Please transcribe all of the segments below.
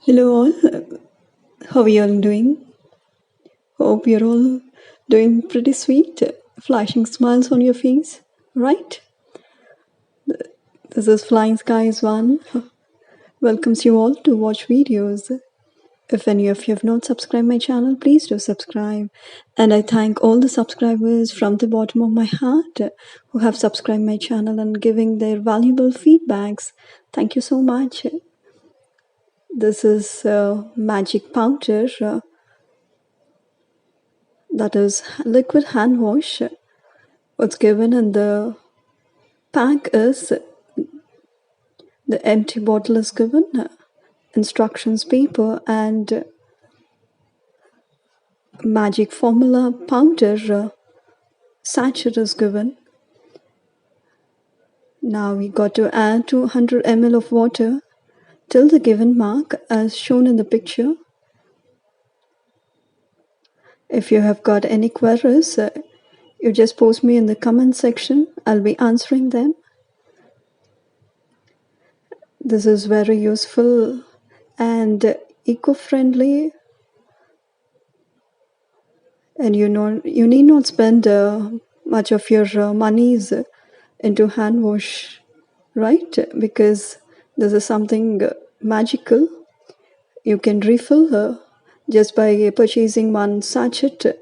Hello all, how are you all doing? Hope you're all doing pretty sweet, flashing smiles on your face, right? This is Flying Skies One, welcomes you all to watch videos. If any of you have not subscribed my channel, please do subscribe. And I thank all the subscribers from the bottom of my heart who have subscribed my channel and giving their valuable feedbacks. Thank you so much. This is magic powder. That is liquid hand wash. What's given in the pack is the empty bottle is given, instructions paper, and magic formula powder sachet is given. Now we got to add 200 ml of water till the given mark as shown in the picture. If you have got any queries, you just post me in the comment section. I'll be answering them. This is very useful and eco-friendly, and you need not spend much of your monies into hand wash, right? Because this is something magical. You can refill just by purchasing one sachet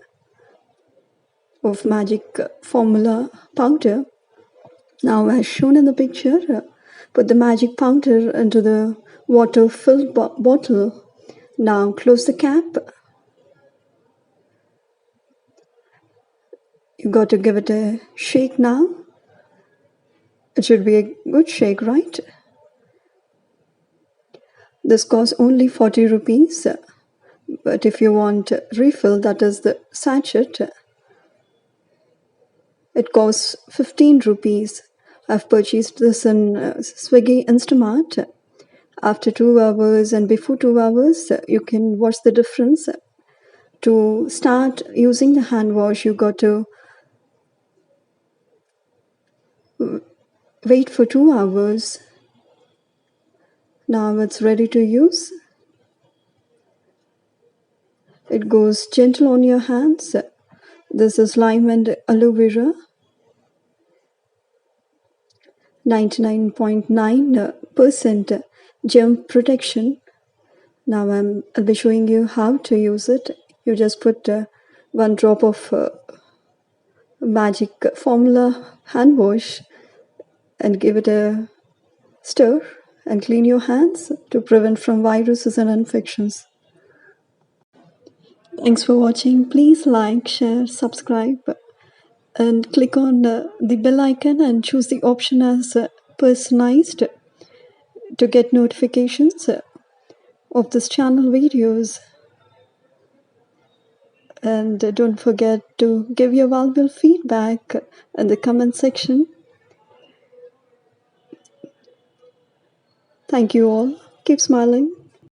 of magic formula powder. Now, as shown in the picture, put the magic powder into the water-filled bottle. Now close the cap. You got to give it a shake now. It should be a good shake, right? This costs only 40 rupees. But if you want refill, that is the sachet, it costs 15 rupees. I've purchased this in Swiggy Instamart. After 2 hours and before 2 hours, you can watch the difference. To start using the hand wash, you got to wait for 2 hours. Now it's ready to use. It goes gentle on your hands. This is lime and aloe vera. 99.9% germ protection. Now I'll be showing you how to use it. You just put 1 drop of magic formula hand wash and give it a stir and clean your hands to prevent from viruses and infections. Thanks for watching. Please like, share, subscribe, and click on the bell icon and choose the option as personalized to get notifications of this channel videos. And don't forget to give your valuable feedback in the comment section. Thank you all. Keep smiling.